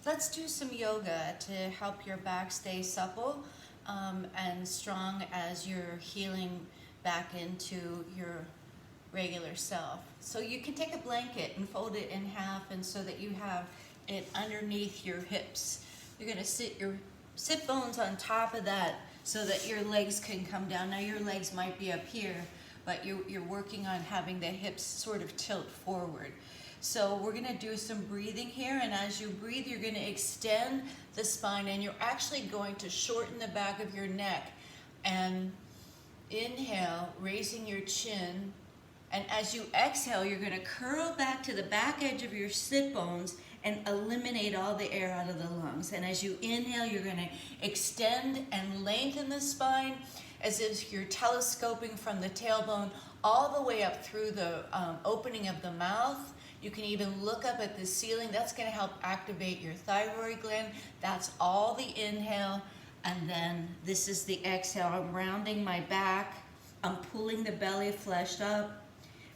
Let's do some yoga to help your back stay supple and strong as you're healing back into your regular self. So you can take a blanket and fold it in half, and so that you have it underneath your hips. You're going to sit your sit bones on top of that so that your legs can come down. Now your legs might be up here, but you're working on having the hips sort of tilt forward. So we're gonna do some breathing here, and as you breathe, you're gonna extend the spine, and you're actually going to shorten the back of your neck. And inhale, raising your chin, and as you exhale, you're gonna curl back to the back edge of your sit bones and eliminate all the air out of the lungs. And as you inhale, you're gonna extend and lengthen the spine as if you're telescoping from the tailbone all the way up through the opening of the mouth. You can even look up at the ceiling. That's going to help activate your thyroid gland. That's all the inhale. And then this is the exhale. I'm rounding my back. I'm pulling the belly flesh up.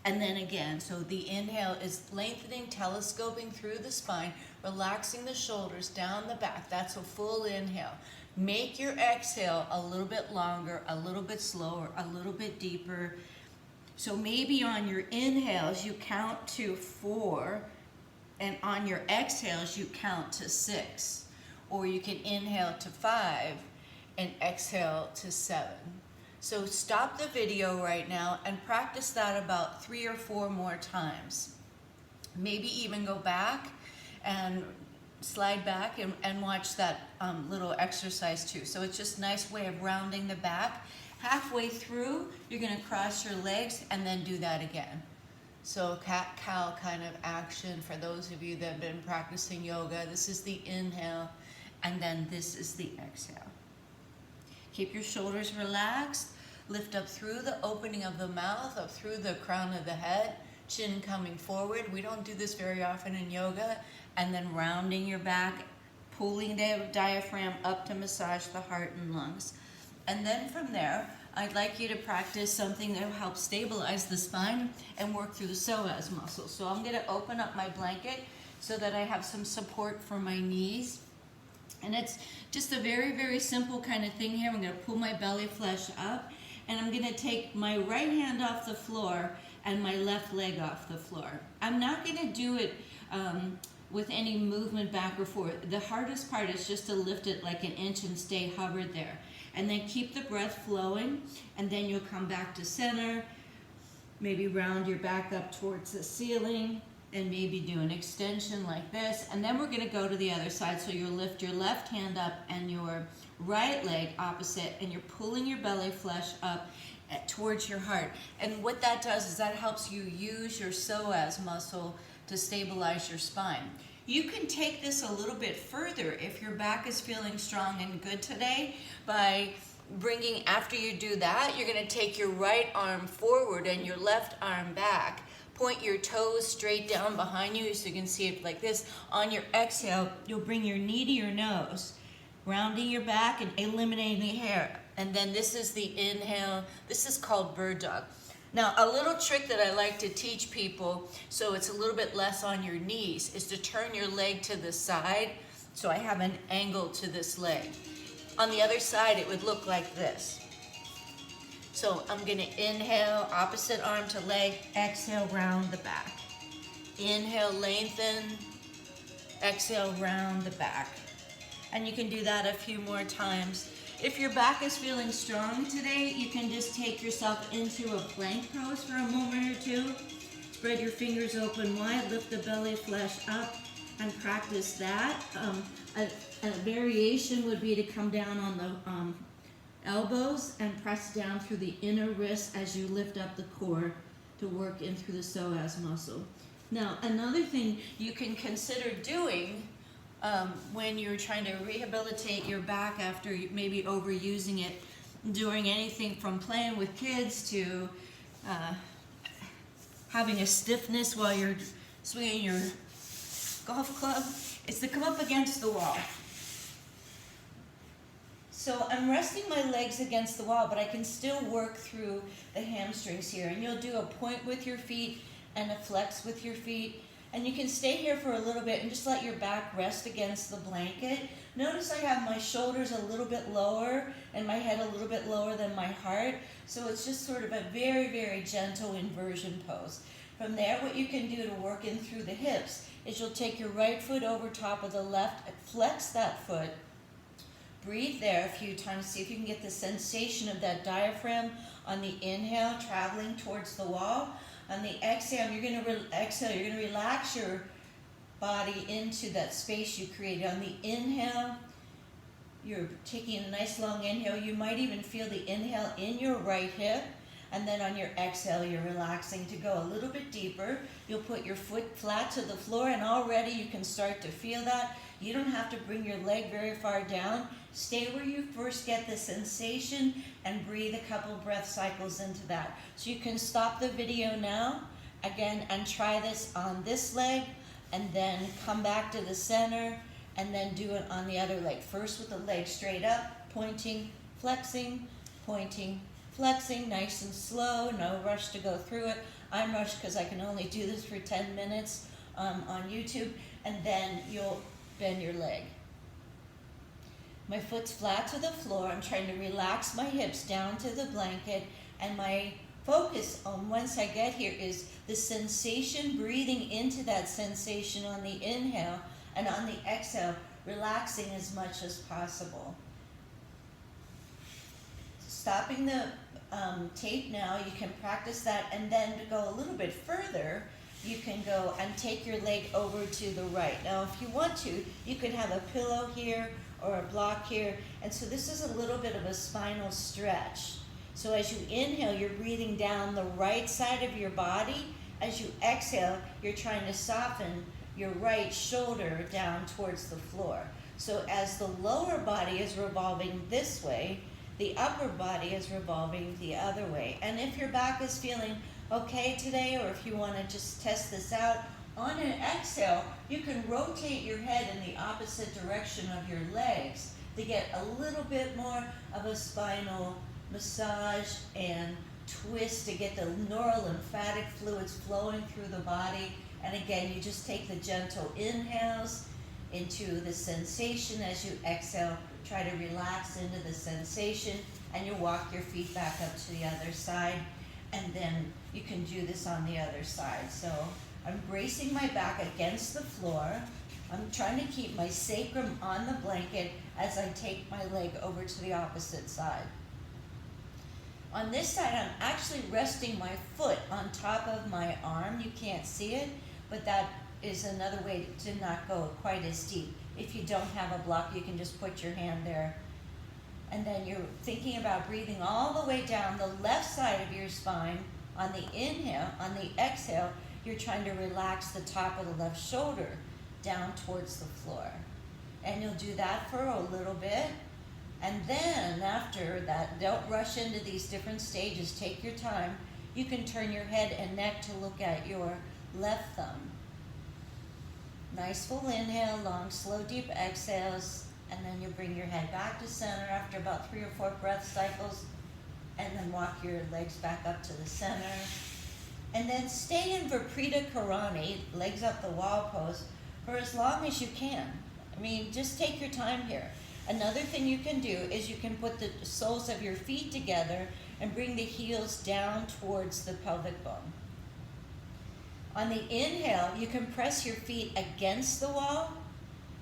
And then again, so the inhale is lengthening, telescoping through the spine, relaxing the shoulders down the back. That's a full inhale. Make your exhale a little bit longer, a little bit slower, a little bit deeper. So maybe on your inhales, you count to 4, and on your exhales, you count to 6. Or you can inhale to 5 and exhale to 7. So stop the video right now and practice that about 3 or 4 more times. Maybe even go back and slide back and watch that little exercise too. So it's just a nice way of rounding the back. Halfway through, you're going to cross your legs and then do that again. So cat-cow kind of action for those of you that have been practicing yoga. This is the inhale, and then this is the exhale. Keep your shoulders relaxed. Lift up through the opening of the mouth, up through the crown of the head, chin coming forward. We don't do this very often in yoga. And then rounding your back, pulling the diaphragm up to massage the heart and lungs. And then from there, I'd like you to practice something that will help stabilize the spine and work through the psoas muscle. So I'm going to open up my blanket so that I have some support for my knees. And it's just a very, very simple kind of thing here. I'm going to pull my belly flesh up, and I'm going to take my right hand off the floor and my left leg off the floor. I'm not going to do it with any movement back or forth. The hardest part is just to lift it like an inch and stay hovered there. And then keep the breath flowing, and then you'll come back to center, maybe round your back up towards the ceiling, and maybe do an extension like this. And then we're gonna go to the other side. So you'll lift your left hand up and your right leg opposite, and you're pulling your belly flesh up towards your heart. And what that does is that helps you use your psoas muscle to stabilize your spine. You can take this a little bit further if your back is feeling strong and good today by bringing, after you do that, you're going to take your right arm forward and your left arm back. Point your toes straight down behind you so you can see it like this. On your exhale, you'll bring your knee to your nose, rounding your back and eliminating the hair. And then this is the inhale. This is called bird dog. Now, a little trick that I like to teach people, so it's a little bit less on your knees, is to turn your leg to the side, so I have an angle to this leg. On the other side, it would look like this. So I'm gonna inhale, opposite arm to leg, exhale, round the back. Inhale, lengthen, exhale, round the back. And you can do that a few more times. If your back is feeling strong today, you can just take yourself into a plank pose for a moment or two. Spread your fingers open wide, lift the belly flesh up, and practice that. A variation would be to come down on the elbows and press down through the inner wrist as you lift up the core to work in through the psoas muscle. Now, another thing you can consider doing when you're trying to rehabilitate your back after maybe overusing it, doing anything from playing with kids to having a stiffness while you're swinging your golf club, is to come up against the wall. So I'm resting my legs against the wall, but I can still work through the hamstrings here. And you'll do a point with your feet and a flex with your feet. And you can stay here for a little bit and just let your back rest against the blanket. Notice I have my shoulders a little bit lower and my head a little bit lower than my heart. So it's just sort of a very, very gentle inversion pose. From there, what you can do to work in through the hips is you'll take your right foot over top of the left, flex that foot, breathe there a few times, see if you can get the sensation of that diaphragm on the inhale, traveling towards the wall. On the exhale, you're going to relax your body into that space you created. On the inhale, you're taking a nice long inhale. You might even feel the inhale in your right hip. And then on your exhale, you're relaxing to go a little bit deeper. You'll put your foot flat to the floor, and already you can start to feel that. You don't have to bring your leg very far down. Stay where you first get the sensation and breathe a couple breath cycles into that. So you can stop the video now, again, and try this on this leg, and then come back to the center, and then do it on the other leg. First with the leg straight up, pointing, flexing, nice and slow, no rush to go through it. I'm rushed because I can only do this for 10 minutes on YouTube, and then you'll bend your leg. My foot's flat to the floor. I'm trying to relax my hips down to the blanket, and my focus on once I get here is the sensation, breathing into that sensation on the inhale, and on the exhale, relaxing as much as possible. Stopping the tape now, you can practice that, and then to go a little bit further, you can go and take your leg over to the right. Now, if you want to, you could have a pillow here or a block here, and so this is a little bit of a spinal stretch. So as you inhale, you're breathing down the right side of your body. As you exhale, you're trying to soften your right shoulder down towards the floor. So as the lower body is revolving this way, the upper body is revolving the other way. And if your back is feeling okay today, or if you want to just test this out, on an exhale, you can rotate your head in the opposite direction of your legs to get a little bit more of a spinal massage and twist to get the neurolymphatic fluids flowing through the body. And again, you just take the gentle inhales into the sensation. As you exhale, try to relax into the sensation, and you walk your feet back up to the other side, and then you can do this on the other side. So I'm bracing my back against the floor. I'm trying to keep my sacrum on the blanket as I take my leg over to the opposite side. On this side, I'm actually resting my foot on top of my arm. You can't see it, but that is another way to not go quite as deep. If you don't have a block, you can just put your hand there. And then you're thinking about breathing all the way down the left side of your spine on the inhale. On the exhale, you're trying to relax the top of the left shoulder down towards the floor. And you'll do that for a little bit. And then after that, don't rush into these different stages. Take your time. You can turn your head and neck to look at your left thumb. Nice full inhale, long, slow, deep exhales, and then you bring your head back to center after about 3 or 4 breath cycles, and then walk your legs back up to the center. And then stay in Viparita Karani, legs up the wall pose, for as long as you can. I mean, just take your time here. Another thing you can do is you can put the soles of your feet together and bring the heels down towards the pelvic bone. On the inhale, you can press your feet against the wall,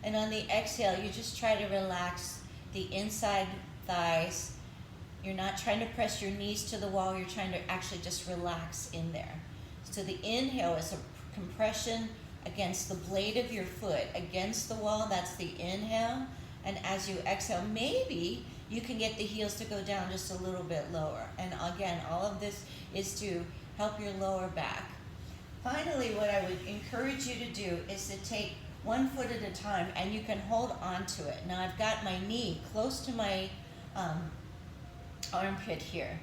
and on the exhale, you just try to relax the inside thighs. You're not trying to press your knees to the wall, you're trying to actually just relax in there. So the inhale is a compression against the blade of your foot, against the wall, that's the inhale. And as you exhale, maybe you can get the heels to go down just a little bit lower. And again, all of this is to help your lower back. Finally, what I would encourage you to do is to take one foot at a time, and you can hold on to it. Now I've got my knee close to my armpit here,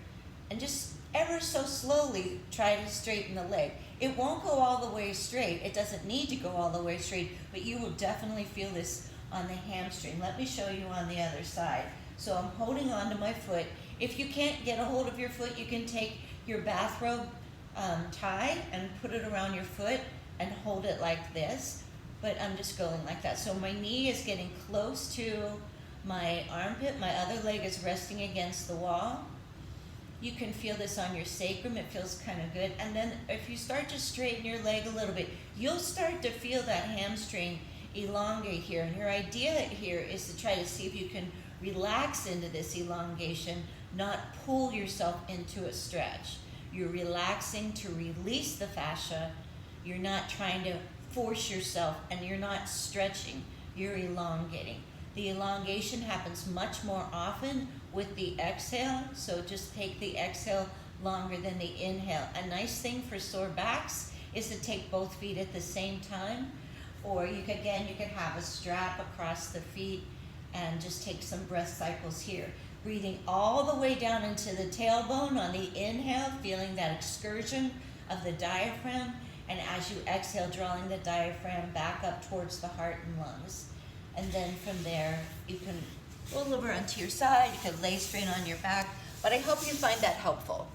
and just ever so slowly try to straighten the leg. It won't go all the way straight. It doesn't need to go all the way straight, but you will definitely feel this on the hamstring. Let me show you on the other side. So I'm holding on to my foot. If you can't get a hold of your foot, you can take your bathrobe tie and put it around your foot, and hold it like this, but I'm just going like that. So my knee is getting close to my armpit, my other leg is resting against the wall. You can feel this on your sacrum, it feels kind of good. And then if you start to straighten your leg a little bit, you'll start to feel that hamstring elongate here. And your idea here is to try to see if you can relax into this elongation, not pull yourself into a stretch. You're relaxing to release the fascia. You're not trying to force yourself, and you're not stretching, you're elongating. The elongation happens much more often with the exhale, so just take the exhale longer than the inhale. A nice thing for sore backs is to take both feet at the same time, or you could have a strap across the feet and just take some breath cycles here. Breathing all the way down into the tailbone on the inhale, feeling that excursion of the diaphragm, and as you exhale, drawing the diaphragm back up towards the heart and lungs. And then from there, you can roll over onto your side, you can lay straight on your back, but I hope you find that helpful.